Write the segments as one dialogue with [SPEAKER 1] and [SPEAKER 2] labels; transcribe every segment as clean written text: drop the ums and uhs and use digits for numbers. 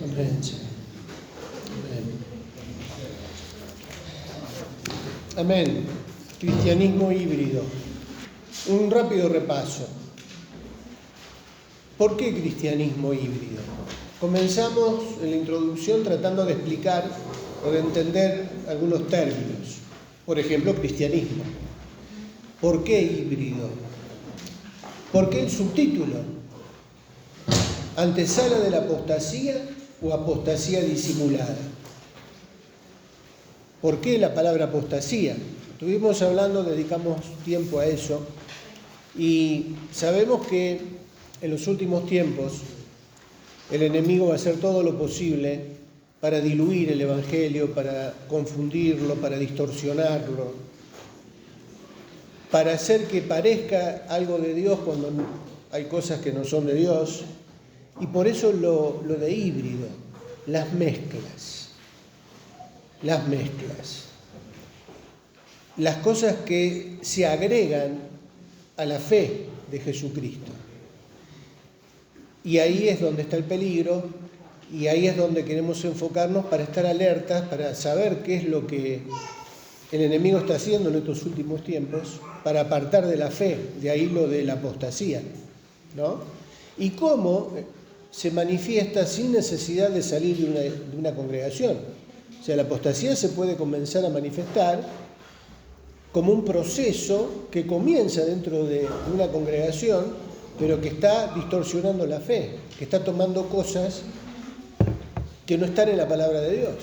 [SPEAKER 1] Amén, Señor. Amén. Amén. Cristianismo híbrido. Un rápido repaso. ¿Por qué cristianismo híbrido? Comenzamos en la introducción tratando de explicar o de entender algunos términos. Por ejemplo, cristianismo. ¿Por qué híbrido? ¿Por qué el subtítulo? ¿Antesala de la apostasía o apostasía disimulada? ¿Por qué la palabra apostasía? Estuvimos hablando, dedicamos tiempo a eso, y sabemos que en los últimos tiempos el enemigo va a hacer todo lo posible para diluir el Evangelio, para confundirlo, para distorsionarlo, para hacer que parezca algo de Dios cuando hay cosas que no son de Dios. Y por eso lo de híbrido, las mezclas, las cosas que se agregan a la fe de Jesucristo. Y ahí es donde está el peligro, y ahí es donde queremos enfocarnos para estar alertas, para saber qué es lo que el enemigo está haciendo en estos últimos tiempos, para apartar de la fe, de ahí lo de la apostasía, ¿no? Y cómo se manifiesta sin necesidad de salir de una congregación. O sea, la apostasía se puede comenzar a manifestar como un proceso que comienza dentro de una congregación, pero que está distorsionando la fe, que está tomando cosas que no están en la palabra de Dios.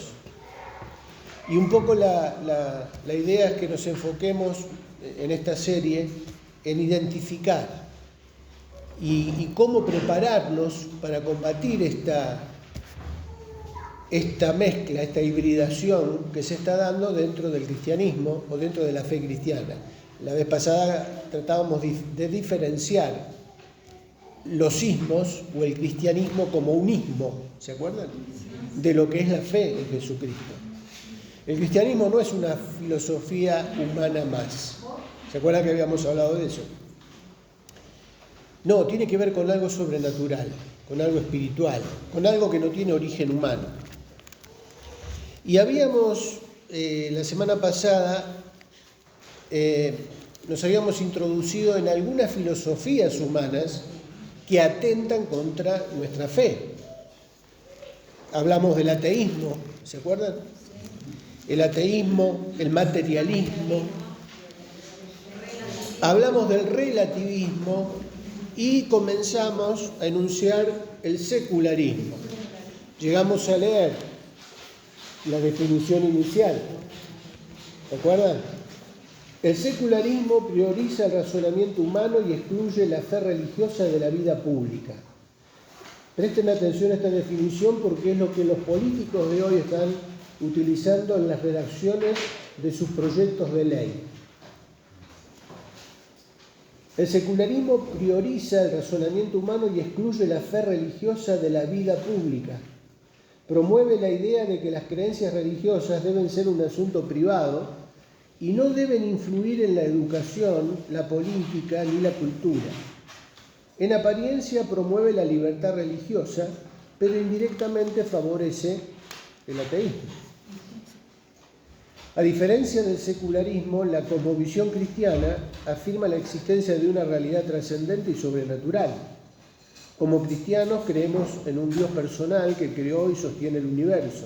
[SPEAKER 1] Y un poco la idea es que nos enfoquemos en esta serie en identificar y cómo prepararnos para combatir esta mezcla, esta hibridación que se está dando dentro del cristianismo o dentro de la fe cristiana. La vez pasada tratábamos de diferenciar los ismos o el cristianismo como un ismo, ¿se acuerdan? De lo que es la fe en Jesucristo. El cristianismo no es una filosofía humana más. ¿Se acuerdan que habíamos hablado de eso? No, tiene que ver con algo sobrenatural, con algo espiritual, con algo que no tiene origen humano. Y habíamos, la semana pasada, nos habíamos introducido en algunas filosofías humanas que atentan contra nuestra fe. Hablamos del ateísmo, ¿se acuerdan? El ateísmo, el materialismo. Hablamos del relativismo y comenzamos a enunciar el secularismo. Llegamos a leer la definición inicial. ¿Se acuerdan? El secularismo prioriza el razonamiento humano y excluye la fe religiosa de la vida pública. Presten atención a esta definición porque es lo que los políticos de hoy están utilizando en las redacciones de sus proyectos de ley. El secularismo prioriza el razonamiento humano y excluye la fe religiosa de la vida pública. Promueve la idea de que las creencias religiosas deben ser un asunto privado y no deben influir en la educación, la política ni la cultura. En apariencia promueve la libertad religiosa, pero indirectamente favorece el ateísmo. A diferencia del secularismo, la cosmovisión cristiana afirma la existencia de una realidad trascendente y sobrenatural. Como cristianos creemos en un Dios personal que creó y sostiene el universo.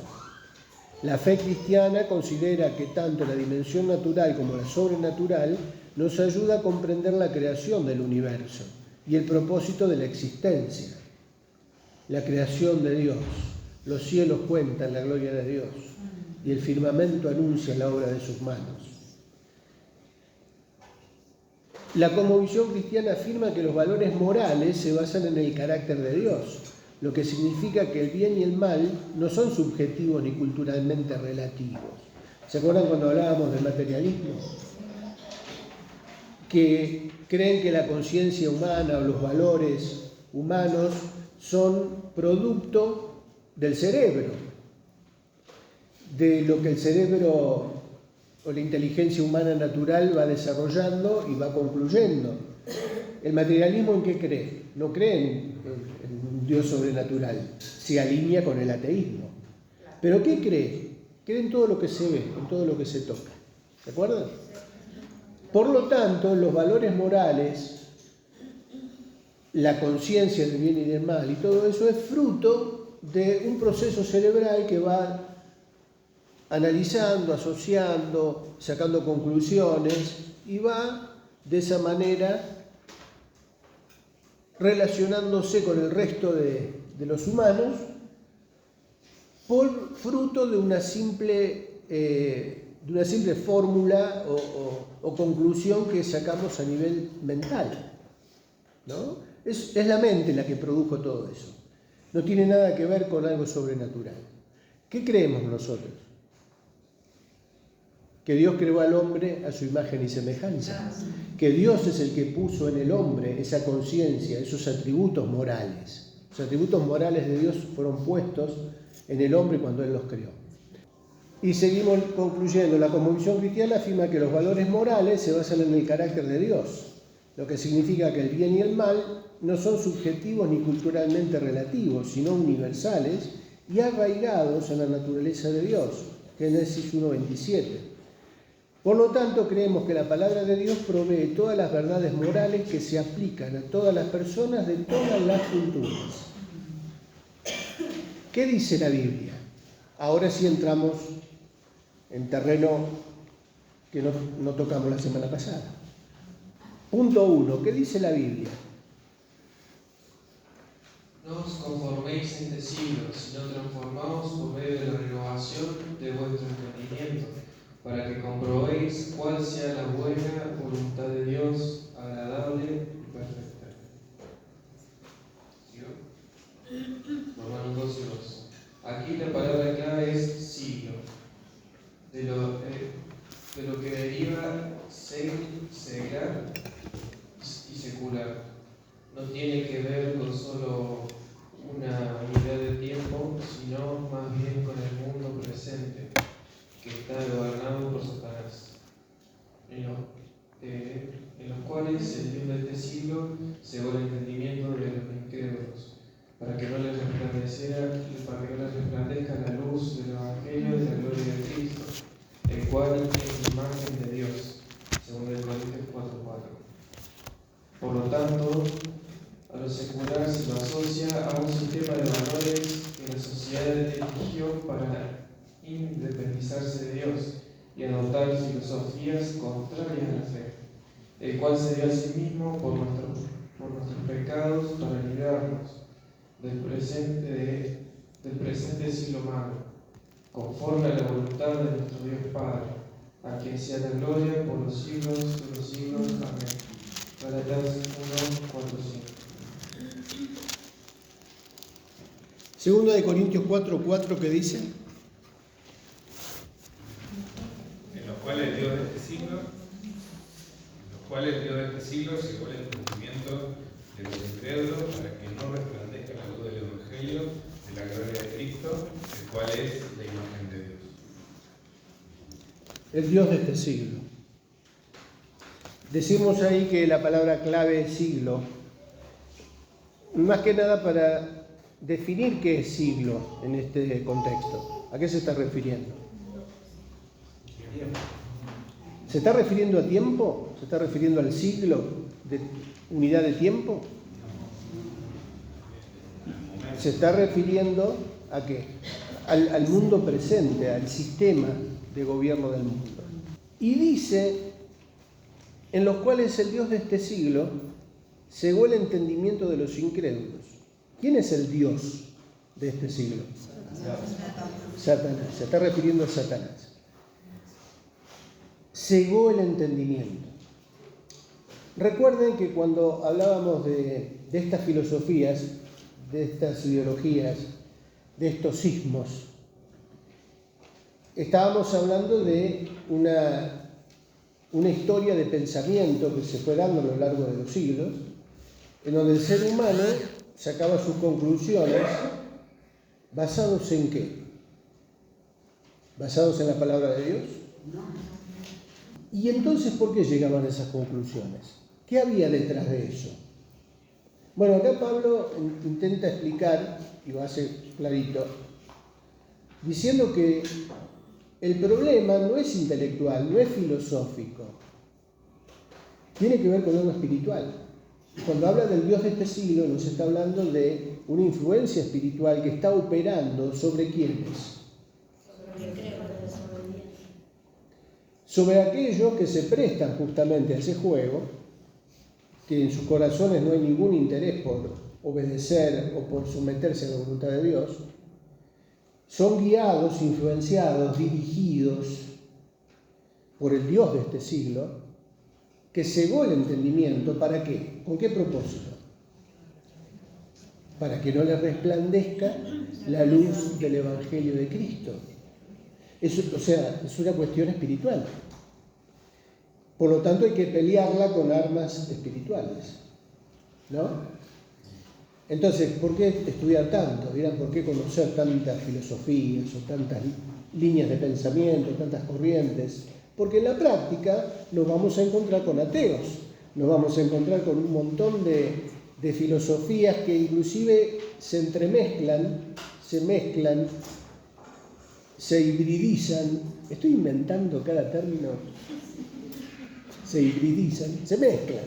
[SPEAKER 1] La fe cristiana considera que tanto la dimensión natural como la sobrenatural nos ayuda a comprender la creación del universo y el propósito de la existencia. La creación de Dios. Los cielos cuentan la gloria de Dios y el firmamento anuncia la obra de sus manos. La cosmovisión cristiana afirma que los valores morales se basan en el carácter de Dios, lo que significa que el bien y el mal no son subjetivos ni culturalmente relativos. ¿Se acuerdan cuando hablábamos del materialismo? Que creen que la conciencia humana o los valores humanos son producto del cerebro, de lo que el cerebro o la inteligencia humana natural va desarrollando y va concluyendo. ¿El materialismo en qué cree? No cree en un Dios sobrenatural, se alinea con el ateísmo. ¿Pero qué cree? Cree en todo lo que se ve, en todo lo que se toca. ¿De acuerdo? Por lo tanto, los valores morales, la conciencia del bien y del mal y todo eso es fruto de un proceso cerebral que va analizando, asociando, sacando conclusiones y va de esa manera relacionándose con el resto de los humanos por fruto de una simple fórmula o conclusión que sacamos a nivel mental, ¿no? Es la mente la que produjo todo eso. No tiene nada que ver con algo sobrenatural. ¿Qué creemos nosotros? Que Dios creó al hombre a su imagen y semejanza. Que Dios es el que puso en el hombre esa conciencia, esos atributos morales. Los atributos morales de Dios fueron puestos en el hombre cuando Él los creó. Y seguimos concluyendo. La cosmovisión cristiana afirma que los valores morales se basan en el carácter de Dios, lo que significa que el bien y el mal no son subjetivos ni culturalmente relativos, sino universales y arraigados en la naturaleza de Dios. Génesis 1:27. Por lo tanto, creemos que la palabra de Dios provee todas las verdades morales que se aplican a todas las personas de todas las culturas. ¿Qué dice la Biblia? Ahora sí entramos en terreno que no tocamos la semana pasada. Punto 1. ¿Qué dice la Biblia?
[SPEAKER 2] No os conforméis a este siglo, sino transformaos por medio de la renovación de vuestro entendimiento, para que comprobéis cuál sea la buena voluntad de Dios, agradable y perfecta. ¿Sí? Romanos 12:2. Aquí la palabra clave es siglo, de lo que deriva seglar y secular. No tiene que ver con solo una unidad de tiempo, sino más bien con el mundo presente, que está gobernado por Satanás, en los cuales el Dios de este siglo cegó el entendimiento de los incrédulos, para que no les resplandezca la luz del Evangelio de la gloria de Cristo, el cual es la imagen de Dios, según el Corintios 4:4. Por lo tanto, a lo secular se lo asocia a un sistema de valores que la sociedad eligió para independizarse de Dios y adoptar filosofías contrarias a la fe, el cual se dio a sí mismo por nuestros pecados para librarnos del presente siglo malo, conforme a la voluntad de nuestro Dios Padre, a quien sea la gloria por los siglos de los siglos. Amén. Gálatas 1:4-5.
[SPEAKER 1] Segunda de Corintios 4:4, ¿qué dice?
[SPEAKER 3] En los cuales el Dios de este siglo cegó el entendimiento de los incrédulos para que no resplandezca la luz del Evangelio de la gloria de Cristo, el cual es la imagen de Dios.
[SPEAKER 1] El Dios de este siglo. Decimos ahí que la palabra clave es siglo, más que nada para definir qué es siglo en este contexto. ¿A qué se está refiriendo? ¿Se está refiriendo a tiempo? ¿Se está refiriendo al siglo de unidad de tiempo? Se está refiriendo a qué? Al mundo presente, al sistema de gobierno del mundo. Y dice, en los cuales el Dios de este siglo cegó el entendimiento de los incrédulos. ¿Quién es el Dios de este siglo? Satanás. Se está refiriendo a Satanás. Cegó el entendimiento. Recuerden que cuando hablábamos de estas filosofías, de estas ideologías, de estos sismos, estábamos hablando de una historia de pensamiento que se fue dando a lo largo de los siglos, en donde el ser humano sacaba sus conclusiones basados en ¿qué? ¿Basados en la palabra de Dios? Y entonces, ¿por qué llegaban a esas conclusiones? ¿Qué había detrás de eso? Bueno, acá Pablo intenta explicar, y lo hace clarito, diciendo que el problema no es intelectual, no es filosófico, tiene que ver con algo espiritual. Cuando habla del Dios de este siglo, nos está hablando de una influencia espiritual que está operando sobre quiénes. Sobre aquellos que se prestan justamente a ese juego, que en sus corazones no hay ningún interés por obedecer o por someterse a la voluntad de Dios, son guiados, influenciados, dirigidos por el Dios de este siglo, que cegó el entendimiento. ¿Para qué? ¿Con qué propósito? Para que no le resplandezca la luz del Evangelio de Cristo. Es una cuestión espiritual. Por lo tanto, hay que pelearla con armas espirituales, ¿no? Entonces, ¿por qué estudiar tanto? Dirán, ¿por qué conocer tantas filosofías o tantas líneas de pensamiento, tantas corrientes? Porque en la práctica nos vamos a encontrar con ateos, nos vamos a encontrar con un montón de filosofías que inclusive se entremezclan, se mezclan, se hibridizan. Estoy inventando cada término. Se hibridizan, se mezclan.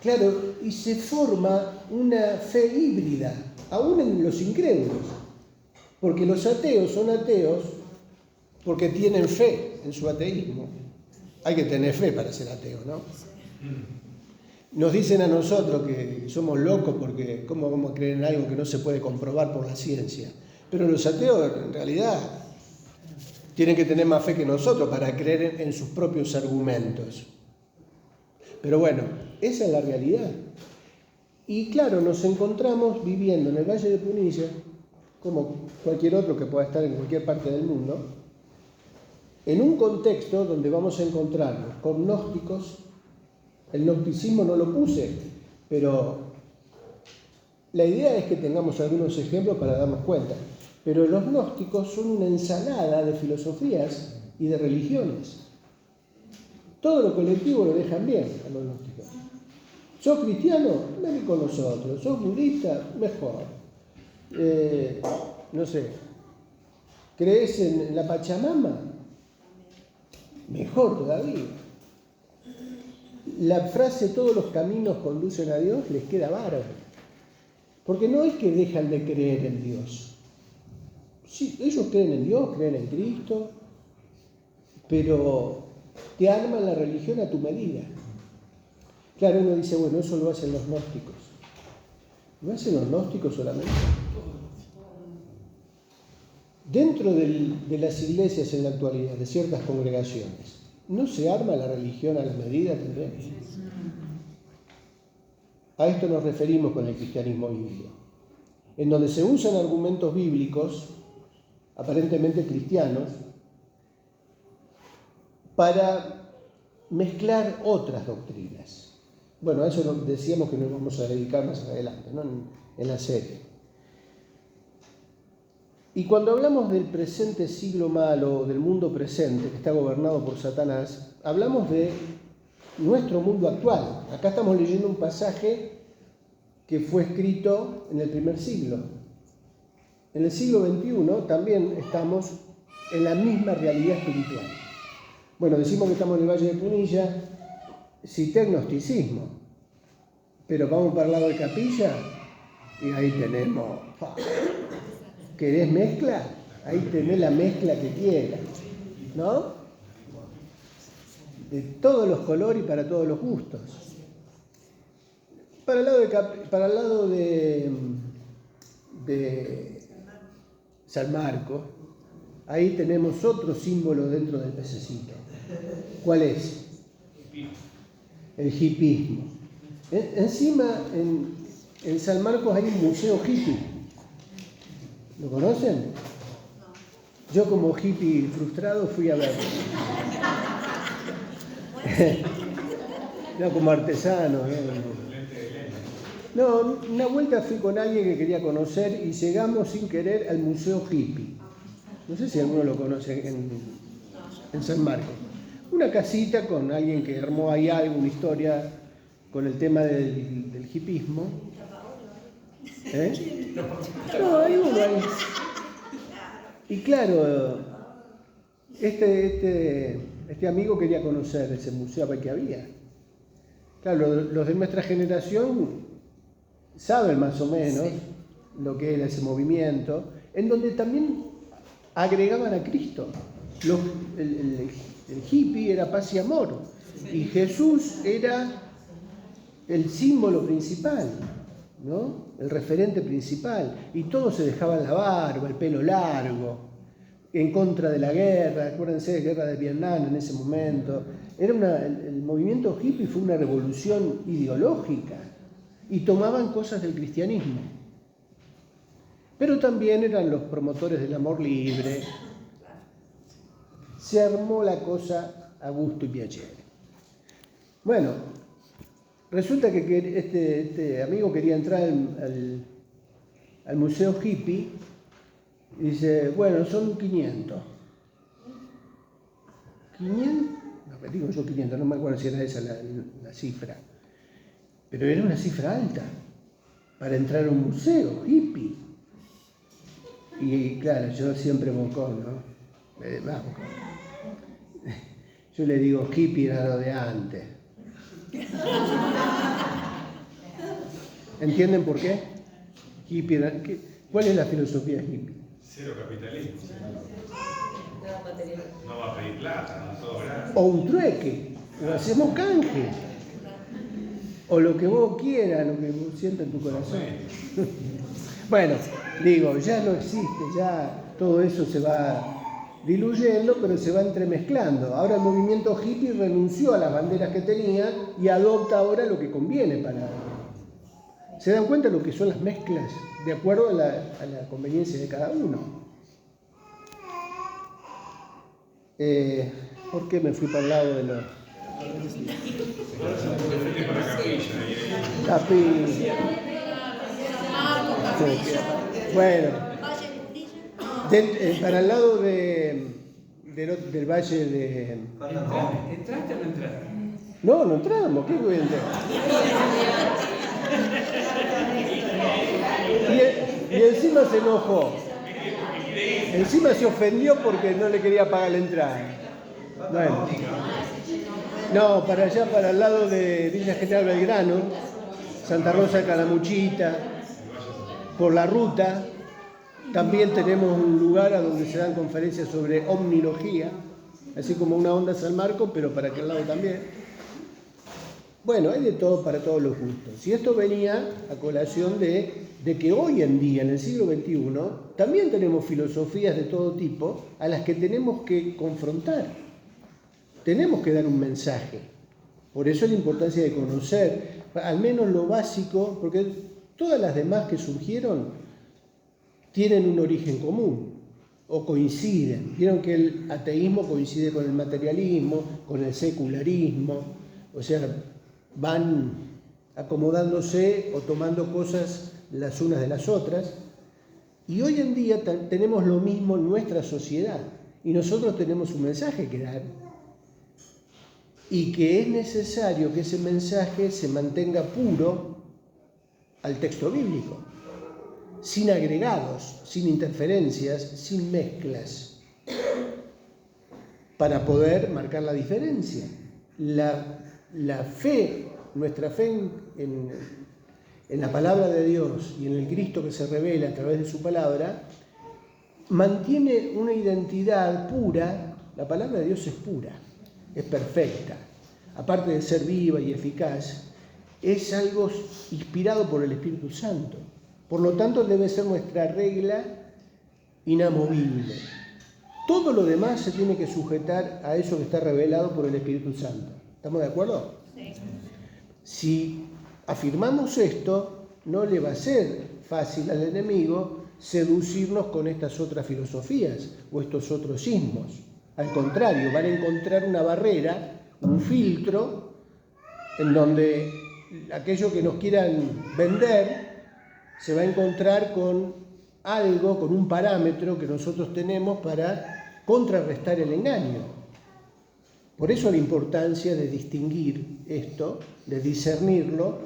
[SPEAKER 1] Claro, y se forma una fe híbrida, aún en los incrédulos. Porque los ateos son ateos porque tienen fe en su ateísmo. Hay que tener fe para ser ateo, ¿no? Nos dicen a nosotros que somos locos porque ¿cómo vamos a creer en algo que no se puede comprobar por la ciencia? Pero los ateos en realidad tienen que tener más fe que nosotros para creer en sus propios argumentos. Pero bueno, esa es la realidad. Y claro, nos encontramos viviendo en el Valle de Punilla, como cualquier otro que pueda estar en cualquier parte del mundo, en un contexto donde vamos a encontrarnos con gnósticos. El gnosticismo no lo puse, pero la idea es que tengamos algunos ejemplos para darnos cuenta. Pero los gnósticos son una ensalada de filosofías y de religiones. Todo lo colectivo lo dejan bien a los gnósticos. ¿Sos cristiano? Ven con nosotros. ¿Sos budista? Mejor. No sé. ¿Crees en la Pachamama? Mejor todavía. La frase todos los caminos conducen a Dios les queda bárbaro. Porque no es que dejan de creer en Dios. Sí, ellos creen en Dios, creen en Cristo, pero te arman la religión a tu medida. Claro, uno dice, bueno, eso lo hacen los gnósticos. ¿Lo hacen los gnósticos solamente? Dentro de las iglesias en la actualidad, de ciertas congregaciones, ¿no se arma la religión a la medida también? A esto nos referimos con el cristianismo bíblico, en donde se usan argumentos bíblicos aparentemente cristianos, para mezclar otras doctrinas. Bueno, a eso decíamos que nos vamos a dedicar más adelante, ¿no? En la serie. Y cuando hablamos del presente siglo malo, del mundo presente que está gobernado por Satanás, hablamos de nuestro mundo actual. Acá estamos leyendo un pasaje que fue escrito en el primer siglo. En el siglo XXI también estamos en la misma realidad espiritual. Bueno, decimos que estamos en el Valle de Punilla, cité gnosticismo, pero vamos para el lado de Capilla y ahí tenemos, ¿querés mezcla? Ahí tenés la mezcla que quieras, ¿no? De todos los colores y para todos los gustos. Para el lado de San Marcos, ahí tenemos otro símbolo dentro del pececito. ¿Cuál es? El hipismo. Encima, en San Marcos hay un museo hippie. ¿Lo conocen? Yo como hippie frustrado fui a verlo. No, como artesano. No, una vuelta fui con alguien que quería conocer y llegamos sin querer al Museo Hippie. No sé si alguno lo conoce en San Marcos. Una casita con alguien que armó ahí algo, una historia con el tema del hipismo. ¿Eh? No, hay uno ahí. Y claro, este amigo quería conocer ese museo, a ver qué había. Claro, los de nuestra generación saben más o menos lo que era ese movimiento, en donde también agregaban a Cristo. El hippie era paz y amor, y Jesús era el símbolo principal, ¿no? El referente principal, y todos se dejaban la barba, el pelo largo, en contra de la guerra. Acuérdense de la guerra de Vietnam en ese momento. El movimiento hippie fue una revolución ideológica, y tomaban cosas del cristianismo. Pero también eran los promotores del amor libre. Se armó la cosa a gusto y piacere. Bueno, resulta que este amigo quería entrar al museo hippie y dice, bueno, son 500. ¿500? No, digo yo 500, no me acuerdo si era esa la cifra. Pero era una cifra alta para entrar a un museo hippie. Y claro, yo siempre bocón, ¿no? Vamos. Yo le digo, hippie era lo de antes. ¿Entienden por qué? Hippie era, ¿cuál es la filosofía hippie?
[SPEAKER 3] Cero capitalismo. No va a pedir plata, no todo gratis.
[SPEAKER 1] O un trueque, o hacemos canje. O lo que vos quieras, lo que vos sientas en tu corazón. Bueno, digo, ya no existe, ya todo eso se va diluyendo, pero se va entremezclando. Ahora el movimiento hippie renunció a las banderas que tenía y adopta ahora lo que conviene para... ¿Se dan cuenta de lo que son las mezclas? De acuerdo a la conveniencia de cada uno. ¿Por qué me fui para el lado de los... Capilla. Bueno, para el lado del valle de...
[SPEAKER 4] ¿Entraste o no entraste?
[SPEAKER 1] No entramos, ¿qué voy a entrar? Y encima se enojó. Encima se ofendió porque no le quería pagar la entrada. Bueno. No, para allá, para el lado de Villa General Belgrano, Santa Rosa de Calamuchita, por la ruta, también tenemos un lugar a donde se dan conferencias sobre omnilogía, así como una onda San Marcos, pero para aquel lado también. Bueno, hay de todo para todos los gustos. Y esto venía a colación de que hoy en día, en el siglo XXI, también tenemos filosofías de todo tipo a las que tenemos que confrontar. Tenemos que dar un mensaje. Por eso la importancia de conocer, al menos lo básico, porque todas las demás que surgieron tienen un origen común o coinciden. Vieron que el ateísmo coincide con el materialismo, con el secularismo, o sea, van acomodándose o tomando cosas las unas de las otras. Y hoy en día tenemos lo mismo en nuestra sociedad y nosotros tenemos un mensaje que dar y que es necesario que ese mensaje se mantenga puro al texto bíblico, sin agregados, sin interferencias, sin mezclas, para poder marcar la diferencia. La fe, nuestra fe en la palabra de Dios y en el Cristo que se revela a través de su palabra, mantiene una identidad pura. La palabra de Dios es pura, es perfecta. Aparte de ser viva y eficaz, es algo inspirado por el Espíritu Santo. Por lo tanto, debe ser nuestra regla inamovible. Todo lo demás se tiene que sujetar a eso que está revelado por el Espíritu Santo. ¿Estamos de acuerdo? Sí. Si afirmamos esto, no le va a ser fácil al enemigo seducirnos con estas otras filosofías o estos otros ismos. Al contrario, van a encontrar una barrera, un filtro, en donde aquello que nos quieran vender se va a encontrar con algo, con un parámetro que nosotros tenemos para contrarrestar el engaño. Por eso la importancia de distinguir esto, de discernirlo,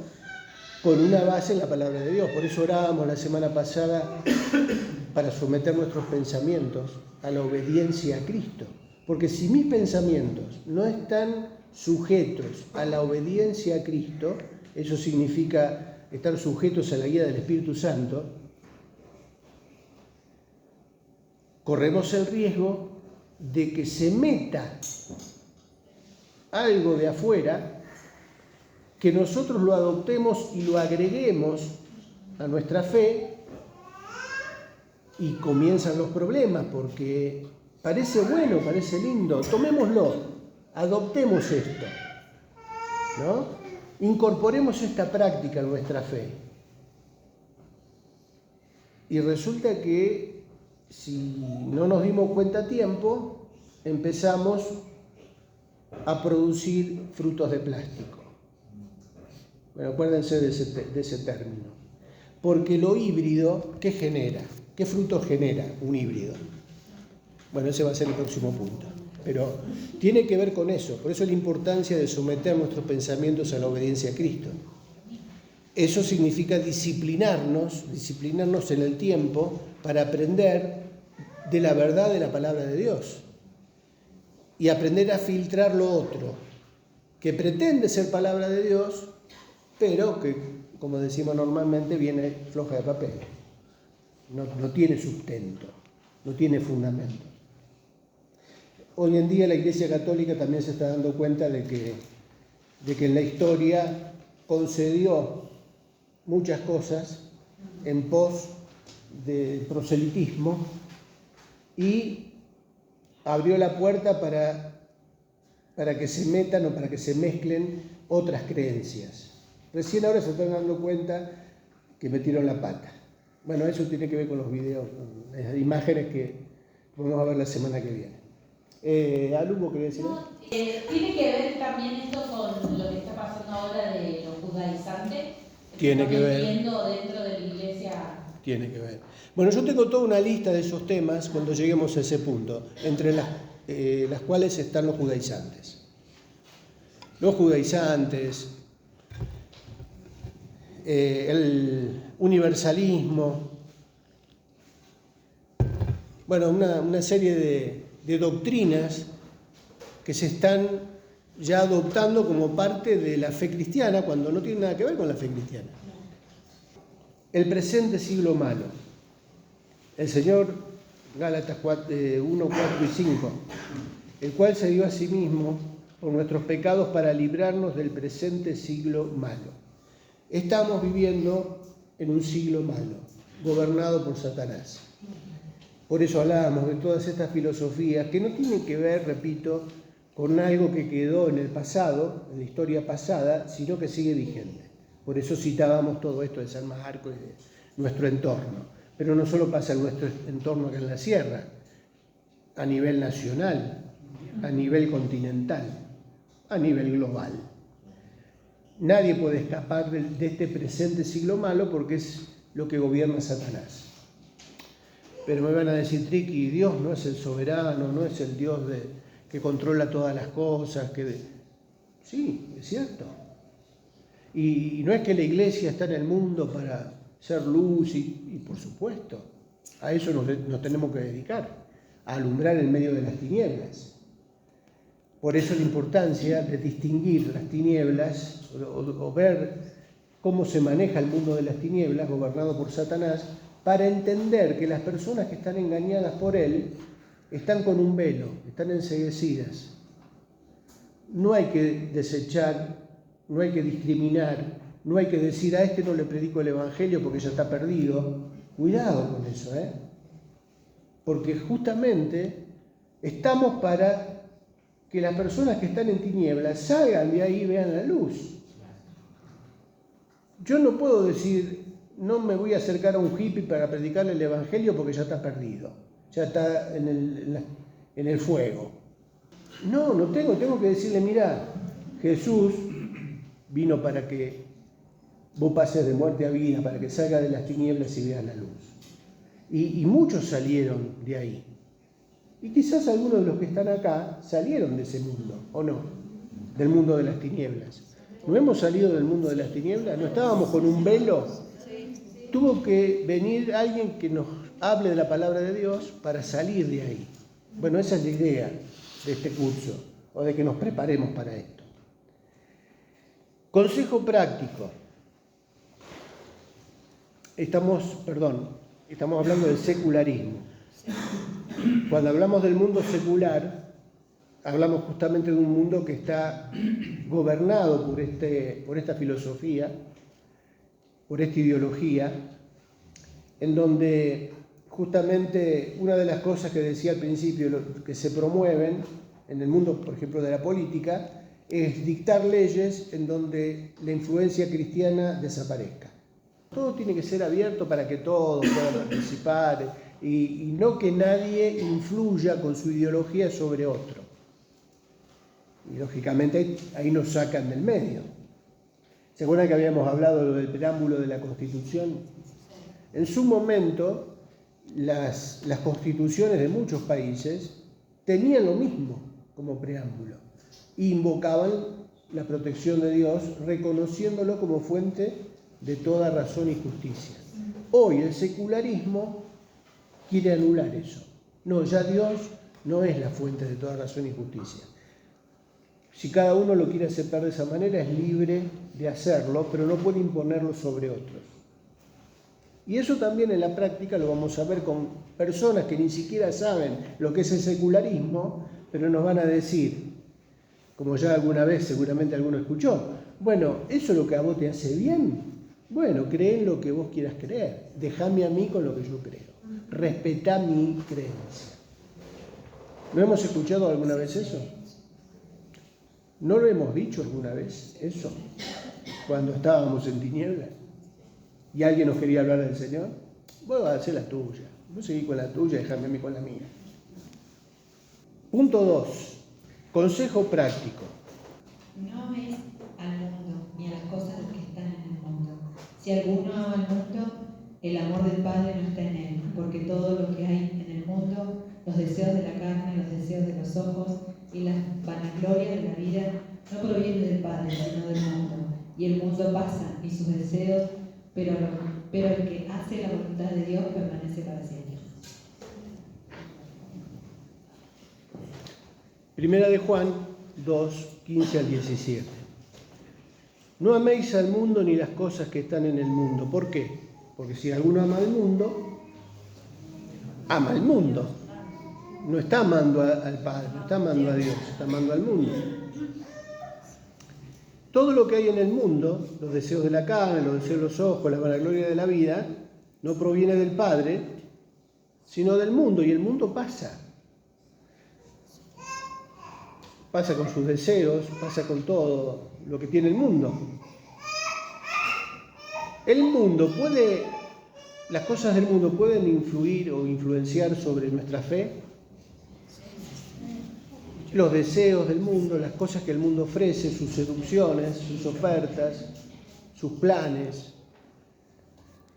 [SPEAKER 1] con una base en la palabra de Dios. Por eso orábamos la semana pasada para someter nuestros pensamientos a la obediencia a Cristo. Porque si mis pensamientos no están sujetos a la obediencia a Cristo, eso significa estar sujetos a la guía del Espíritu Santo, corremos el riesgo de que se meta algo de afuera, que nosotros lo adoptemos y lo agreguemos a nuestra fe y comienzan los problemas, porque parece bueno, parece lindo, tomémoslo, adoptemos esto, ¿no? Incorporemos esta práctica en nuestra fe. Y resulta que si no nos dimos cuenta a tiempo, empezamos a producir frutos de plástico. Bueno, acuérdense de ese término. Porque lo híbrido, ¿qué genera? ¿Qué frutos genera un híbrido? Bueno, ese va a ser el próximo punto. Pero tiene que ver con eso. Por eso la importancia de someter nuestros pensamientos a la obediencia a Cristo. Eso significa disciplinarnos en el tiempo para aprender de la verdad de la palabra de Dios. Y aprender a filtrar lo otro, que pretende ser palabra de Dios, pero que, como decimos normalmente, viene floja de papel. No tiene sustento, no tiene fundamento. Hoy en día la Iglesia Católica también se está dando cuenta de que en la historia concedió muchas cosas en pos del proselitismo y abrió la puerta para que se metan o para que se mezclen otras creencias. Recién ahora se están dando cuenta que metieron la pata. Bueno, eso tiene que ver con los videos, con las imágenes que vamos a ver la semana que viene. ¿Algo quería decir?
[SPEAKER 5] No, ¿tiene que ver también esto con lo que está pasando ahora de los judaizantes?
[SPEAKER 1] Tiene que ver.
[SPEAKER 5] Dentro de la iglesia.
[SPEAKER 1] Tiene que ver. Bueno, yo tengo toda una lista de esos temas cuando lleguemos a ese punto, entre las cuales están los judaizantes. Los judaizantes, el universalismo, bueno, una serie de doctrinas que se están ya adoptando como parte de la fe cristiana cuando no tiene nada que ver con la fe cristiana. El presente siglo malo. El Señor, Gálatas 1, 4 y 5, el cual se dio a sí mismo por nuestros pecados para librarnos del presente siglo malo. Estamos viviendo en un siglo malo, gobernado por Satanás. Por eso hablábamos de todas estas filosofías que no tienen que ver, repito, con algo que quedó en el pasado, en la historia pasada, sino que sigue vigente. Por eso citábamos todo esto de San Marcos y de nuestro entorno. Pero no solo pasa en nuestro entorno acá en la sierra, a nivel nacional, a nivel continental, a nivel global. Nadie puede escapar de este presente siglo malo porque es lo que gobierna Satanás. Pero me van a decir, Triqui, Dios no es el soberano, no es el Dios que controla todas las cosas. Sí, es cierto. Y no es que la iglesia está en el mundo para ser luz y por supuesto, a eso nos tenemos que dedicar, a alumbrar en medio de las tinieblas. Por eso la importancia de distinguir las tinieblas o ver cómo se maneja el mundo de las tinieblas gobernado por Satanás, para entender que las personas que están engañadas por él están con un velo, están enceguecidas. No hay que desechar, no hay que discriminar, no hay que decir a este no le predico el evangelio porque ya está perdido. Cuidado con eso, porque justamente estamos para que las personas que están en tinieblas salgan de ahí y vean la luz. Yo no puedo decir, no me voy a acercar a un hippie para predicarle el evangelio porque ya está perdido, ya está en el fuego. No tengo que decirle, mira, Jesús vino para que vos pases de muerte a vida, para que salgas de las tinieblas y veas la luz. Y muchos salieron de ahí. Y quizás algunos de los que están acá salieron de ese mundo, ¿o no? Del mundo de las tinieblas. ¿No hemos salido del mundo de las tinieblas? ¿No estábamos con un velo? Tuvo que venir alguien que nos hable de la palabra de Dios para salir de ahí. Bueno, esa es la idea de este curso, o de que nos preparemos para esto. Consejo práctico. Estamos hablando del secularismo. Cuando hablamos del mundo secular, hablamos justamente de un mundo que está gobernado por esta filosofía, por esta ideología, en donde justamente una de las cosas que decía al principio, que se promueven en el mundo, por ejemplo, de la política, es dictar leyes en donde la influencia cristiana desaparezca. Todo tiene que ser abierto para que todos puedan participar y no que nadie influya con su ideología sobre otro. Y lógicamente ahí nos sacan del medio. ¿Se acuerdan que habíamos hablado del preámbulo de la Constitución? En su momento, las constituciones de muchos países tenían lo mismo como preámbulo. Invocaban la protección de Dios, reconociéndolo como fuente de toda razón y justicia. Hoy el secularismo quiere anular eso. No, ya Dios no es la fuente de toda razón y justicia. Si cada uno lo quiere aceptar de esa manera, es libre de hacerlo, pero no puede imponerlo sobre otros. Y eso también en la práctica lo vamos a ver con personas que ni siquiera saben lo que es el secularismo, pero nos van a decir, como ya alguna vez seguramente alguno escuchó, bueno, ¿eso es lo que a vos te hace bien? Bueno, cree en lo que vos quieras creer, déjame a mí con lo que yo creo, respetá mi creencia. ¿No hemos escuchado alguna vez eso? ¿No lo hemos dicho alguna vez eso? Cuando estábamos en tinieblas y alguien nos quería hablar del Señor, vos vas a hacer la tuya, vos seguís con la tuya, déjame a mí con la mía. Punto 2. Consejo práctico.
[SPEAKER 6] No améis al mundo ni a las cosas que están en el mundo. Si alguno ama al mundo, el amor del Padre no está en él, porque todo lo que hay en el mundo, los deseos de la carne, los deseos de los ojos y la vanagloria de la vida, no proviene del Padre, sino del mundo. Y el mundo pasa y sus deseos, pero el que hace la voluntad de Dios permanece para siempre.
[SPEAKER 1] Primera de Juan 2, 15 al 17. No améis al mundo ni las cosas que están en el mundo. ¿Por qué? Porque si alguno ama al mundo, ama al mundo. No está amando al Padre, no está amando a Dios, está amando al mundo. Todo lo que hay en el mundo, los deseos de la carne, los deseos de los ojos, la vanagloria de la vida, no proviene del Padre, sino del mundo, y el mundo pasa. Pasa con sus deseos, pasa con todo lo que tiene el mundo. Las cosas del mundo pueden influir o influenciar sobre nuestra fe. Los deseos del mundo, las cosas que el mundo ofrece, sus seducciones, sus ofertas, sus planes,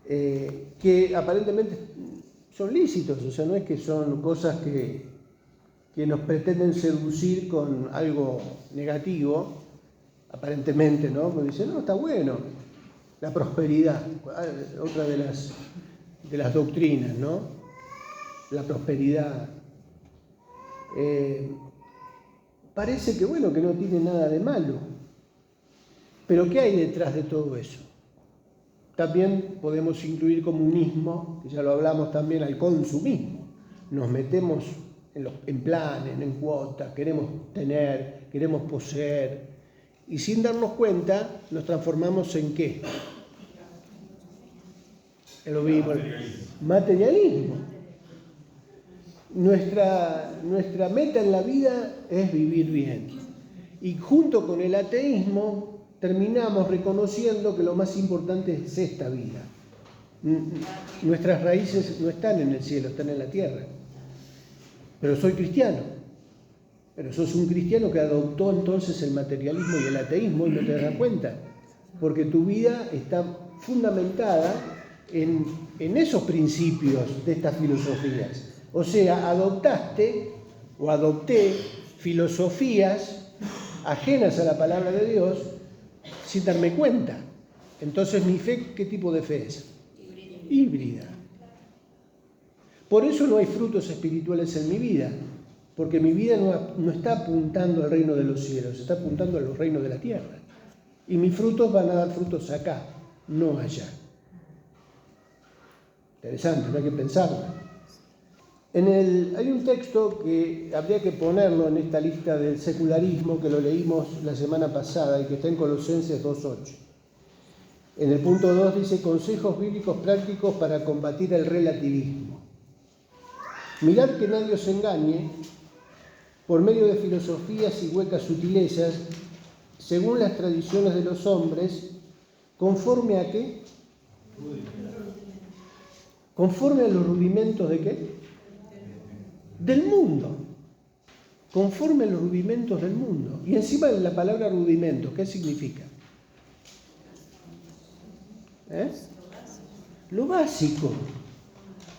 [SPEAKER 1] que aparentemente son lícitos, o sea, no es que son cosas que nos pretenden seducir con algo negativo, aparentemente, ¿no? Porque dicen, no, está bueno. La prosperidad, otra de las doctrinas, ¿no? La prosperidad. Parece que, bueno, que no tiene nada de malo. Pero ¿qué hay detrás de todo eso? También podemos incluir comunismo, que ya lo hablamos también, al consumismo. Nos metemos en planes, en cuotas, queremos tener, queremos poseer, y sin darnos cuenta nos transformamos en ¿qué? En lo mismo, materialismo. Nuestra meta en la vida es vivir bien, y junto con el ateísmo terminamos reconociendo que lo más importante es esta vida. Nuestras raíces no están en el cielo, están en la tierra. Pero soy cristiano. Pero sos un cristiano que adoptó entonces el materialismo y el ateísmo y no te das cuenta. Porque tu vida está fundamentada en esos principios de estas filosofías. O sea, adoptaste o adopté filosofías ajenas a la palabra de Dios sin darme cuenta. Entonces, ¿mi fe qué tipo de fe es? Híbrida. Por eso no hay frutos espirituales en mi vida, porque mi vida no está apuntando al reino de los cielos, está apuntando a los reinos de la tierra. Y mis frutos van a dar frutos acá, no allá. Interesante, no hay que pensarlo. Hay un texto que habría que ponerlo en esta lista del secularismo, que lo leímos la semana pasada y que está en Colosenses 2:8. En el punto 2 dice: consejos bíblicos prácticos para combatir el relativismo. Mirad que nadie os engañe por medio de filosofías y huecas sutilezas, según las tradiciones de los hombres, ¿conforme a qué? Conforme a los rudimentos de qué? Del mundo. Conforme a los rudimentos del mundo. Y encima de la palabra rudimento, ¿qué significa? Lo básico,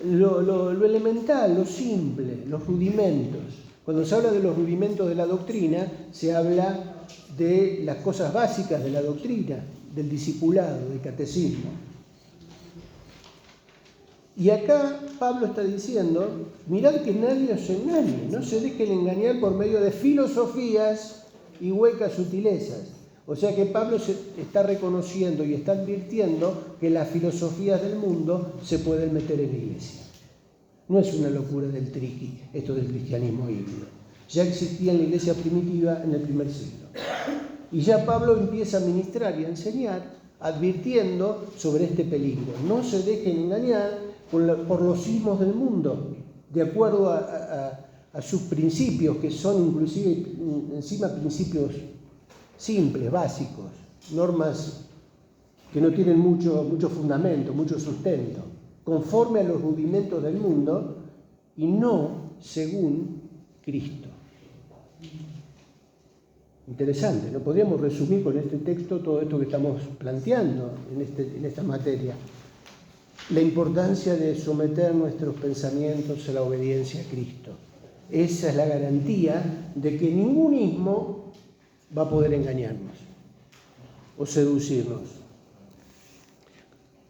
[SPEAKER 1] lo elemental, lo simple, los rudimentos. Cuando se habla de los rudimentos de la doctrina, se habla de las cosas básicas de la doctrina, del discipulado, del catecismo. Y acá Pablo está diciendo: mirad que nadie os engañe, no se dejen engañar por medio de filosofías y huecas sutilezas. O sea que Pablo se está reconociendo y está advirtiendo que las filosofías del mundo se pueden meter en la iglesia. No es una locura del triqui, esto del cristianismo híbrido. Ya existía en la iglesia primitiva en el primer siglo. Y ya Pablo empieza a ministrar y a enseñar, advirtiendo sobre este peligro. No se dejen engañar por los ismos del mundo, de acuerdo a sus principios, que son inclusive encima principios simples, básicos, normas que no tienen mucho fundamento, mucho sustento, conforme a los rudimentos del mundo y no según Cristo. Interesante, ¿no? Podríamos resumir con este texto todo esto que estamos planteando en esta materia. La importancia de someter nuestros pensamientos a la obediencia a Cristo. Esa es la garantía de que ningún ismo va a poder engañarnos o seducirnos.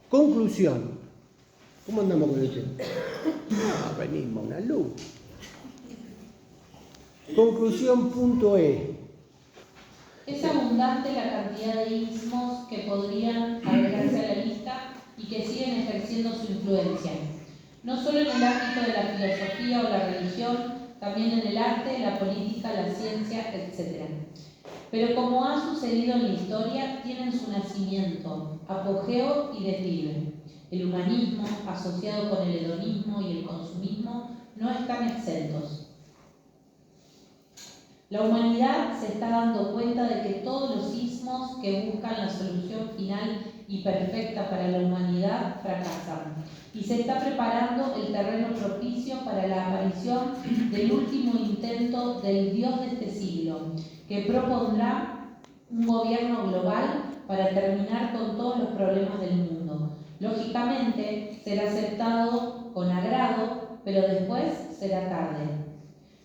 [SPEAKER 1] Conclusión. ¿Cómo andamos con el tiempo? Venimos una luz. Conclusión punto E.
[SPEAKER 5] Es abundante la cantidad de ismos que podrían agregarse a la lista y que siguen ejerciendo su influencia, no solo en el ámbito de la filosofía o la religión, también en el arte, la política, la ciencia, etc. Pero como ha sucedido en la historia, tienen su nacimiento, apogeo y declive. El humanismo, asociado con el hedonismo y el consumismo, no están exentos. La humanidad se está dando cuenta de que todos los ismos que buscan la solución final y perfecta para la humanidad fracasan, y se está preparando el terreno propicio para la aparición del último intento del Dios de este siglo, que propondrá un gobierno global para terminar con todos los problemas del mundo. Lógicamente será aceptado con agrado, pero después será tarde.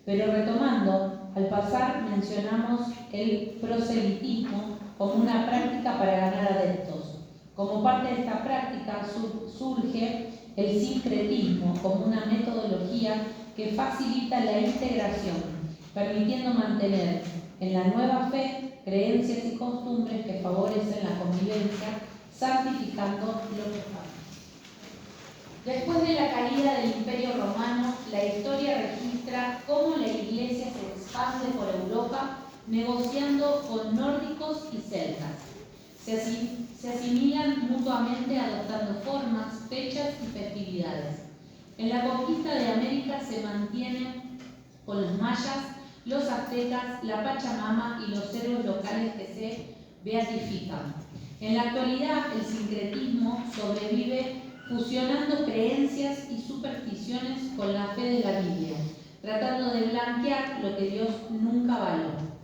[SPEAKER 5] Pero retomando, al pasar mencionamos el proselitismo como una práctica para ganar adeptos. Como parte de esta práctica surge el sincretismo como una metodología que facilita la integración, permitiendo mantener en la nueva fe creencias y costumbres que favorecen la convivencia, santificando lo que falta. Después de la caída del Imperio Romano, la historia registra cómo la Iglesia se expande por Europa negociando con nórdicos y celtas. Se asimilan mutuamente adoptando formas, fechas y festividades. En la conquista de América se mantienen con los mayas, los aztecas, la Pachamama y los héroes locales que se beatifican. En la actualidad, el sincretismo sobrevive fusionando creencias y supersticiones con la fe de la Biblia, tratando de blanquear lo que Dios nunca avaló.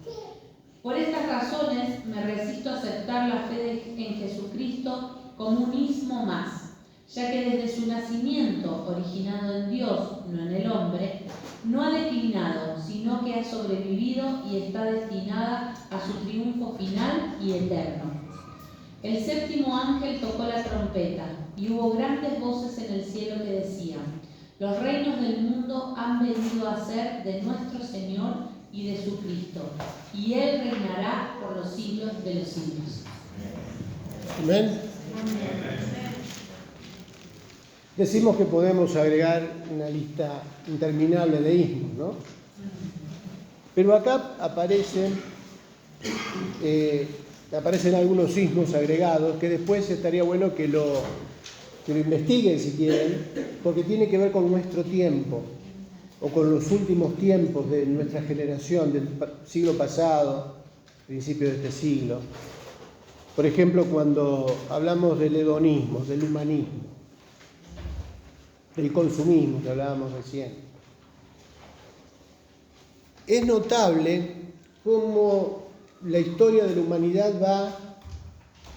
[SPEAKER 5] Por estas razones me resisto a aceptar la fe en Jesucristo como un ismo más, ya que desde su nacimiento, originado en Dios, no en el hombre, no ha declinado, sino sino que ha sobrevivido y está destinada a su triunfo final y eterno. El séptimo ángel tocó la trompeta, y hubo grandes voces en el cielo que decían: los reinos del mundo han venido a ser de nuestro Señor y de su Cristo, y Él reinará por los siglos de los siglos.
[SPEAKER 1] Amén. Decimos que podemos agregar una lista interminable de ismos, ¿no? Pero acá aparecen algunos ismos agregados que después estaría bueno que lo investiguen si quieren, porque tiene que ver con nuestro tiempo o con los últimos tiempos de nuestra generación, del siglo pasado, principio de este siglo. Por ejemplo, cuando hablamos del hedonismo, del humanismo, del consumismo que hablábamos recién. Es notable cómo la historia de la humanidad va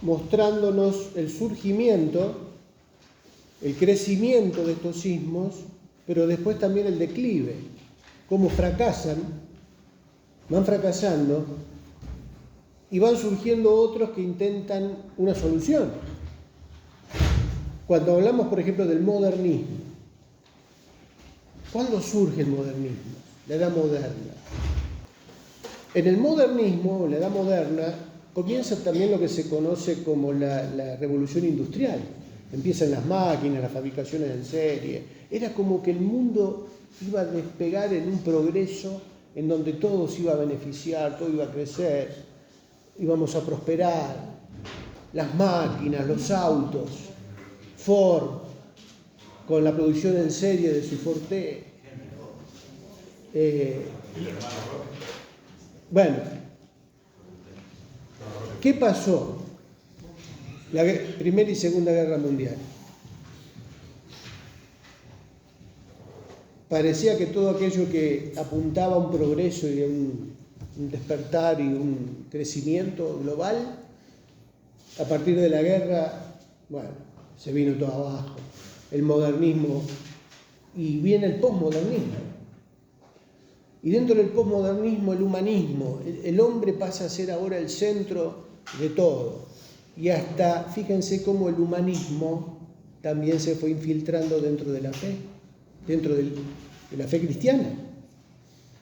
[SPEAKER 1] mostrándonos el surgimiento, el crecimiento de estos ismos, pero después también el declive, cómo fracasan, van fracasando y van surgiendo otros que intentan una solución. Cuando hablamos, por ejemplo, del modernismo, ¿cuándo surge el modernismo? La edad moderna. En el modernismo, la edad moderna, comienza también lo que se conoce como la revolución industrial. Empiezan las máquinas, las fabricaciones en serie. Era como que el mundo iba a despegar en un progreso en donde todo se iba a beneficiar, todo iba a crecer, íbamos a prosperar. Las máquinas, los autos, Ford, con la producción en serie de su Forte. Bueno, ¿qué pasó? La Primera y Segunda Guerra Mundial. Parecía que todo aquello que apuntaba a un progreso y a un despertar y un crecimiento global, a partir de la guerra, bueno, se vino todo abajo. El modernismo, y viene el posmodernismo. Y dentro del posmodernismo, el humanismo, el hombre pasa a ser ahora el centro de todo. Y hasta, fíjense cómo el humanismo también se fue infiltrando dentro de la fe, dentro de la fe cristiana,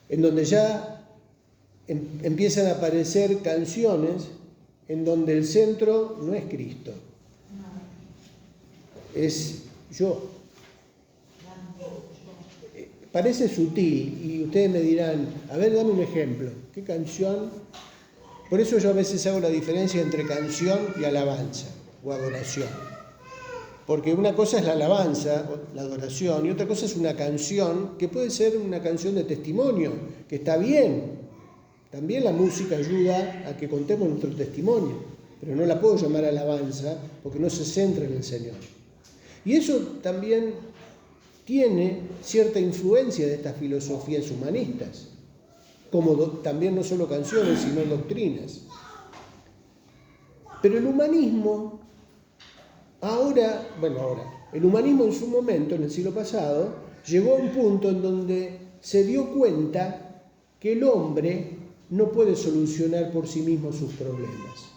[SPEAKER 1] en donde ya empiezan a aparecer canciones en donde el centro no es Cristo, es yo. Parece sutil y ustedes me dirán, a ver, dame un ejemplo. ¿Qué canción? Por eso yo a veces hago la diferencia entre canción y alabanza o adoración. Porque una cosa es la alabanza, la adoración, y otra cosa es una canción que puede ser una canción de testimonio, que está bien. También la música ayuda a que contemos nuestro testimonio, pero no la puedo llamar alabanza porque no se centra en el Señor. Y eso también tiene cierta influencia de estas filosofías humanistas, como también no solo canciones, sino doctrinas. Pero el humanismo, el humanismo en su momento, en el siglo pasado, llegó a un punto en donde se dio cuenta que el hombre no puede solucionar por sí mismo sus problemas.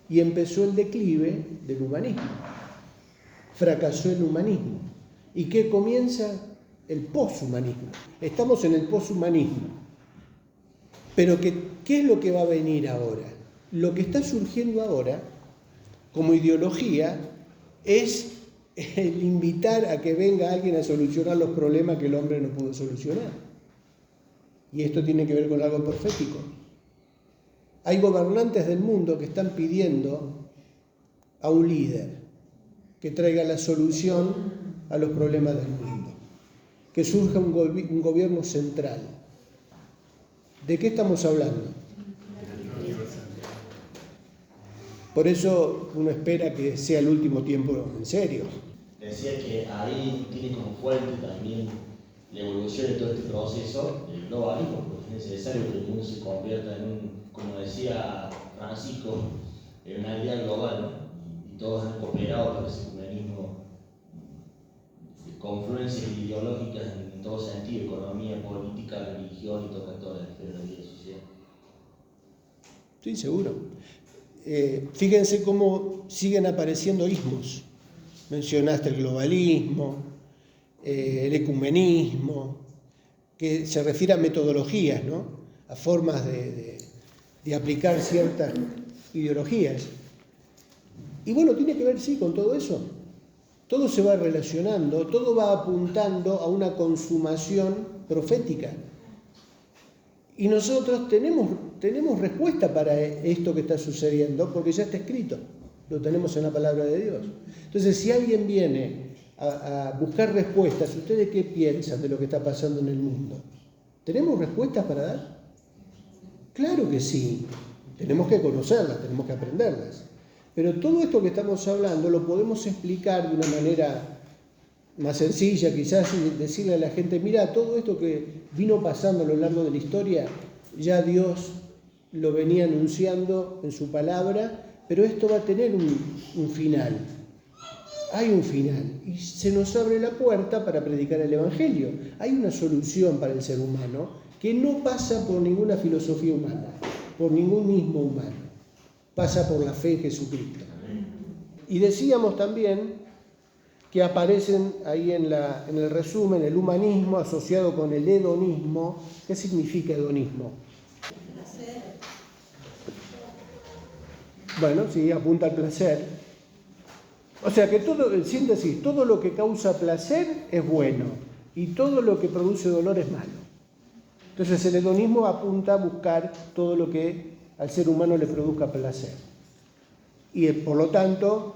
[SPEAKER 1] Y empezó el declive del humanismo. Fracasó el humanismo. ¿Y qué comienza? El poshumanismo. Estamos en el poshumanismo. Pero ¿qué es lo que va a venir ahora? Lo que está surgiendo ahora, como ideología, es el invitar a que venga alguien a solucionar los problemas que el hombre no pudo solucionar. Y esto tiene que ver con algo profético. Hay gobernantes del mundo que están pidiendo a un líder que traiga la solución a los problemas del mundo, que surja un gobierno central. ¿De qué estamos hablando? Por eso uno espera que sea el último tiempo en serio.
[SPEAKER 7] Decía que ahí tiene como fuente también la evolución de todo este proceso del globalismo, porque es necesario que el mundo se convierta en como decía Francisco, en una aldea global, ¿no? Y todos han cooperado para ese humanismo, confluencias ideológicas en todo sentido, economía, política, la religión y toca toda la esfera de la vida social.
[SPEAKER 1] Sí, seguro. Fíjense cómo siguen apareciendo ismos. Mencionaste el globalismo, el ecumenismo, que se refiere a metodologías, ¿no? A formas de aplicar ciertas ideologías. Y bueno, tiene que ver, sí, con todo eso. Todo se va relacionando, todo va apuntando a una consumación profética. Y nosotros tenemos respuesta para esto que está sucediendo, porque ya está escrito, lo tenemos en la palabra de Dios. Entonces, si alguien viene a buscar respuestas, ¿ustedes qué piensan de lo que está pasando en el mundo? ¿Tenemos respuestas para dar? Claro que sí, tenemos que conocerlas, tenemos que aprenderlas. Pero todo esto que estamos hablando lo podemos explicar de una manera más sencilla, quizás decirle a la gente, mira, todo esto que vino pasando a lo largo de la historia, ya Dios lo venía anunciando en su palabra, pero esto va a tener un final. Hay un final y se nos abre la puerta para predicar el Evangelio. Hay una solución para el ser humano que no pasa por ninguna filosofía humana, por ningún mismo humano. Pasa por la fe en Jesucristo. Y decíamos también que aparecen ahí en el resumen el humanismo asociado con el hedonismo. ¿Qué significa hedonismo? Bueno, sí, apunta al placer. O sea que todo, en síntesis, todo lo que causa placer es bueno y todo lo que produce dolor es malo. Entonces el hedonismo apunta a buscar todo lo que al ser humano le produzca placer. Y por lo tanto,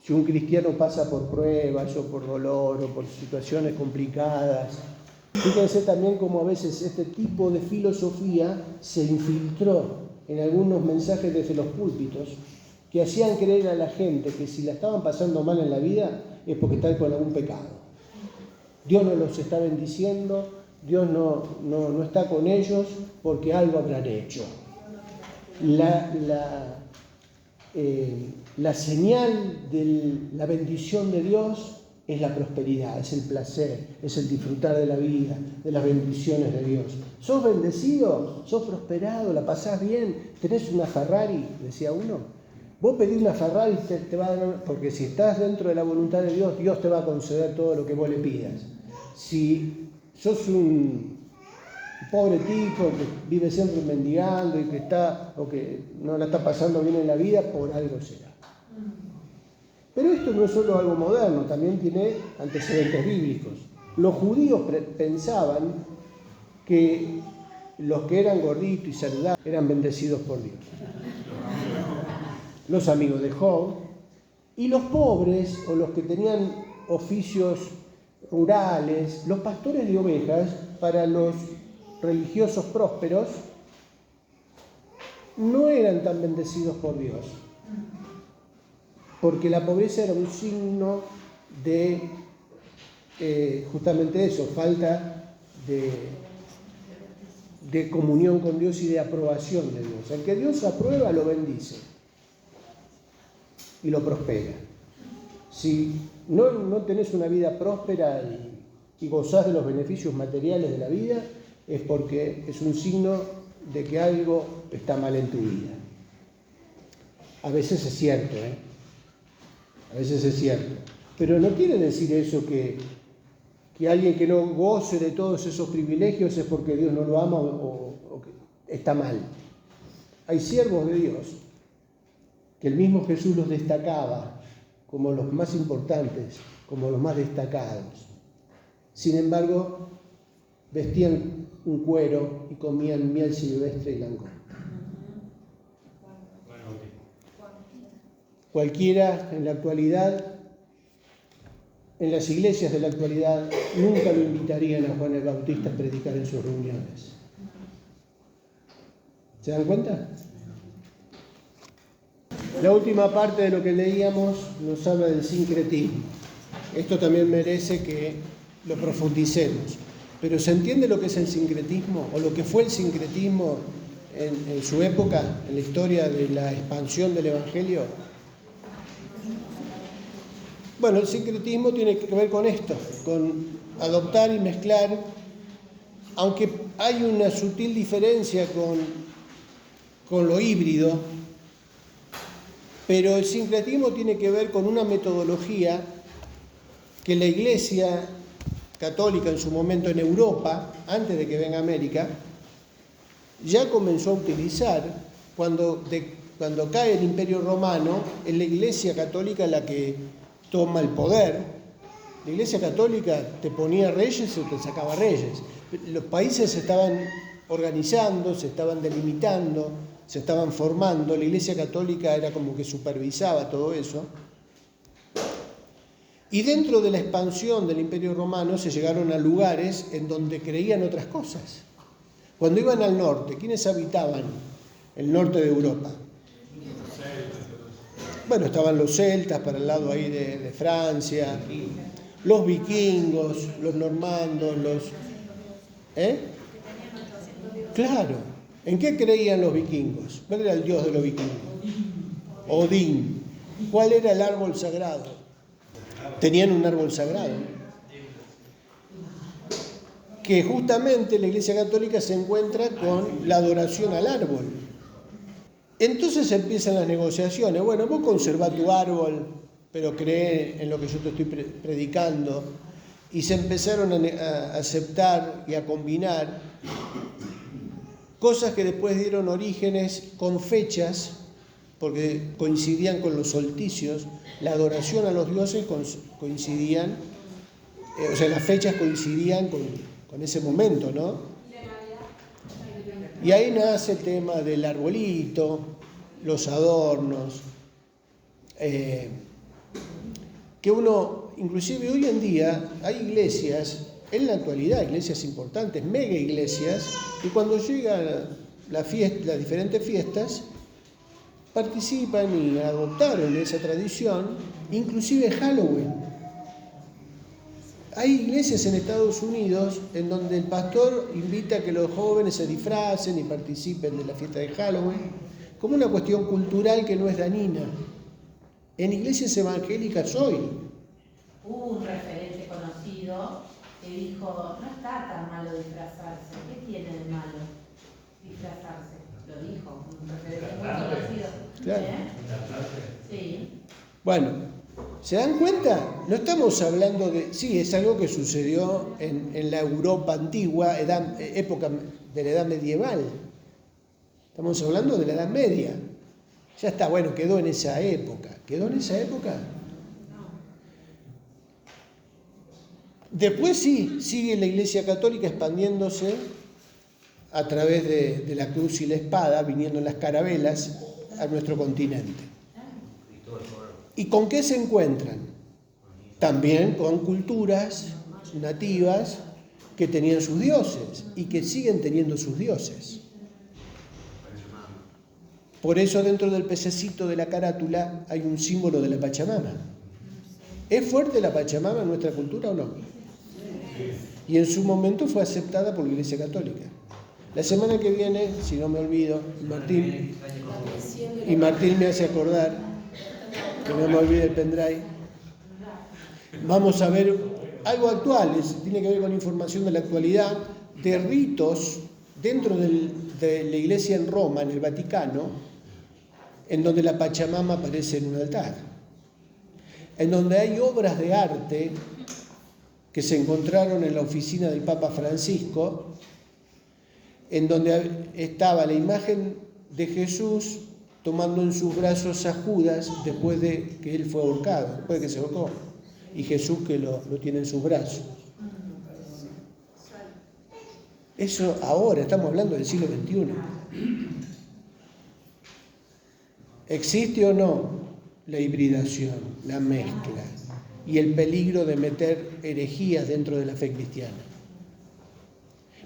[SPEAKER 1] si un cristiano pasa por pruebas o por dolor o por situaciones complicadas, fíjense también cómo a veces este tipo de filosofía se infiltró en algunos mensajes desde los púlpitos que hacían creer a la gente que si la estaban pasando mal en la vida es porque están con algún pecado. Dios no los está bendiciendo, Dios no está con ellos porque algo habrán hecho. La señal de la bendición de Dios es la prosperidad, es el placer, es el disfrutar de la vida, de las bendiciones de Dios. ¿Sos bendecido? ¿Sos prosperado? ¿La pasás bien? ¿Tenés una Ferrari? Decía uno. Vos pedís una Ferrari, te va a dar, porque si estás dentro de la voluntad de Dios, Dios te va a conceder todo lo que vos le pidas. Si sos un pobre tipo que vive siempre mendigando y que no la está pasando bien en la vida, por algo será. Pero esto no es solo algo moderno, también tiene antecedentes bíblicos. Los judíos pensaban que los que eran gorditos y saludables eran bendecidos por Dios. Los amigos de Job, y los pobres o los que tenían oficios rurales, los pastores de ovejas, para los religiosos prósperos, no eran tan bendecidos por Dios, porque la pobreza era un signo de justamente eso, falta de comunión con Dios y de aprobación de Dios. El que Dios aprueba lo bendice y lo prospera. Si no tenés una vida próspera y gozás de los beneficios materiales de la vida, es porque es un signo de que algo está mal en tu vida. A veces es cierto, a veces es cierto. Pero no quiere decir eso que alguien que no goce de todos esos privilegios es porque Dios no lo ama o que está mal. Hay siervos de Dios que el mismo Jesús los destacaba como los más importantes, como los más destacados. Sin embargo, vestían un cuero y comían miel silvestre y langón. Cualquiera en la actualidad, en las iglesias de la actualidad, nunca lo invitarían a Juan el Bautista a predicar en sus reuniones. ¿Se dan cuenta? La última parte de lo que leíamos nos habla del sincretismo. Esto también merece que lo profundicemos. Pero ¿se entiende lo que es el sincretismo o lo que fue el sincretismo en su época, en la historia de la expansión del Evangelio? Bueno, el sincretismo tiene que ver con esto, con adoptar y mezclar aunque hay una sutil diferencia con lo híbrido, pero el sincretismo tiene que ver con una metodología que la Iglesia católica en su momento en Europa, antes de que venga a América, ya comenzó a utilizar. Cuando cae el Imperio Romano, es la Iglesia católica la que toma el poder. La Iglesia católica te ponía reyes o te sacaba reyes. Los países se estaban organizando, se estaban delimitando, se estaban formando. La Iglesia católica era como que supervisaba todo eso. Y dentro de la expansión del Imperio Romano se llegaron a lugares en donde creían otras cosas. Cuando iban al norte, ¿quiénes habitaban el norte de Europa? Bueno, estaban los celtas para el lado ahí de Francia, los vikingos, los normandos, Claro. ¿En qué creían los vikingos? ¿Cuál era el dios de los vikingos? Odín. ¿Cuál era el árbol sagrado? Tenían un árbol sagrado, que justamente la Iglesia Católica se encuentra con la adoración al árbol. Entonces empiezan las negociaciones. Bueno, vos conservá tu árbol, pero cree en lo que yo te estoy predicando. Y se empezaron a aceptar y a combinar cosas que después dieron orígenes con fechas, porque coincidían con los solsticios. La adoración a los dioses coincidían, o sea, las fechas coincidían con ese momento, ¿no? Y ahí nace el tema del arbolito, los adornos, que uno, inclusive hoy en día, hay iglesias, en la actualidad, iglesias importantes, mega iglesias, y cuando llegan las diferentes fiestas, participan y adoptaron esa tradición, inclusive Halloween. Hay iglesias en Estados Unidos en donde el pastor invita a que los jóvenes se disfracen y participen de la fiesta de Halloween, como una cuestión cultural que no es dañina. En iglesias evangélicas hoy.
[SPEAKER 5] Hubo un referente conocido que dijo, no está tan malo disfrazarse, ¿qué tiene de malo disfrazarse? Lo dijo, un referente muy conocido.
[SPEAKER 1] Claro.
[SPEAKER 5] Sí.
[SPEAKER 1] Bueno, ¿se dan cuenta? No estamos hablando de... Sí, es algo que sucedió en la Europa antigua, época de la Edad Medieval. Estamos hablando de la Edad Media. Ya está, bueno, quedó en esa época. ¿Quedó en esa época? Después sí, sigue la Iglesia Católica expandiéndose a través de la cruz y la espada, viniendo en las carabelas a nuestro continente. ¿Y con qué se encuentran? También con culturas nativas que tenían sus dioses y que siguen teniendo sus dioses. Por eso dentro del pececito de la carátula hay un símbolo de la Pachamama. ¿Es fuerte la Pachamama en nuestra cultura o no? Y en su momento fue aceptada por la Iglesia Católica. La semana que viene, si no me olvido, Martín me hace acordar, que no me olvide el pendrive, vamos a ver algo actual, tiene que ver con información de la actualidad, de ritos dentro de la iglesia en Roma, en el Vaticano, en donde la Pachamama aparece en un altar, en donde hay obras de arte que se encontraron en la oficina del Papa Francisco, en donde estaba la imagen de Jesús tomando en sus brazos a Judas después de que él fue ahorcado, después de que se ahorcó, y Jesús que lo tiene en sus brazos. Eso ahora, estamos hablando del siglo XXI. ¿Existe o no la hibridación, la mezcla y el peligro de meter herejías dentro de la fe cristiana?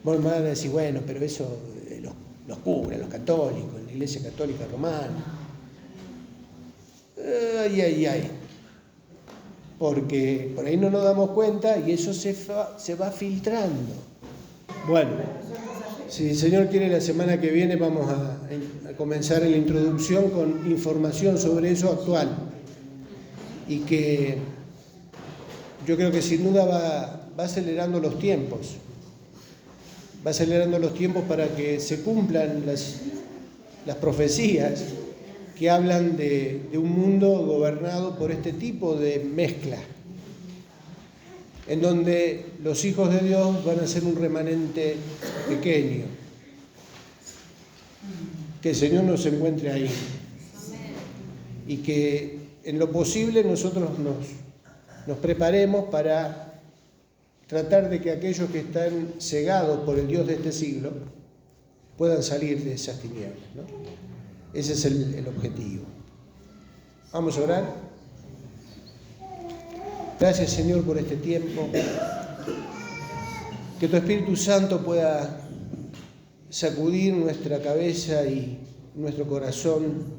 [SPEAKER 1] Vos me van a decir, bueno, pero eso los curas, los católicos, la Iglesia Católica Romana. Ay. Porque por ahí no nos damos cuenta y eso se va filtrando. Bueno, si el Señor quiere, la semana que viene vamos a comenzar en la introducción con información sobre eso actual. Y que yo creo que sin duda va acelerando los tiempos. va acelerando los tiempos para que se cumplan las profecías que hablan de un mundo gobernado por este tipo de mezcla, en donde los hijos de Dios van a ser un remanente pequeño. Que el Señor nos encuentre ahí y que en lo posible nosotros nos preparemos para tratar de que aquellos que están cegados por el Dios de este siglo puedan salir de esas tinieblas, ¿no? Ese es el objetivo. Vamos a orar. Gracias, Señor, por este tiempo. Que tu Espíritu Santo pueda sacudir nuestra cabeza y nuestro corazón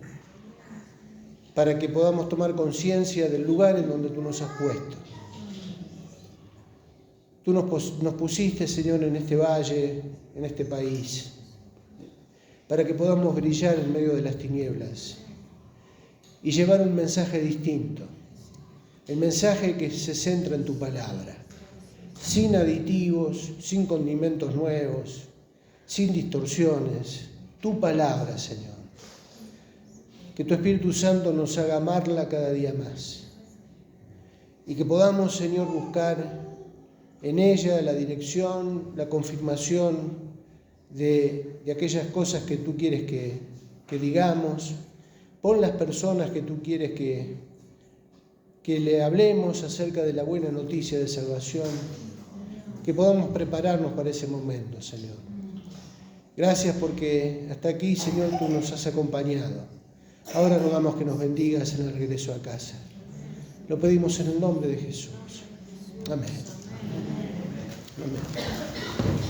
[SPEAKER 1] para que podamos tomar conciencia del lugar en donde tú nos has puesto. Tú nos pusiste, Señor, en este valle, en este país, para que podamos brillar en medio de las tinieblas y llevar un mensaje distinto, el mensaje que se centra en tu palabra, sin aditivos, sin condimentos nuevos, sin distorsiones, tu palabra, Señor. Que tu Espíritu Santo nos haga amarla cada día más y que podamos, Señor, buscar en ella la dirección, la confirmación de aquellas cosas que tú quieres que digamos. Pon las personas que tú quieres que le hablemos acerca de la buena noticia de salvación, que podamos prepararnos para ese momento, Señor. Gracias porque hasta aquí, Señor, tú nos has acompañado. Ahora rogamos que nos bendigas en el regreso a casa. Lo pedimos en el nombre de Jesús. Amén. Amén.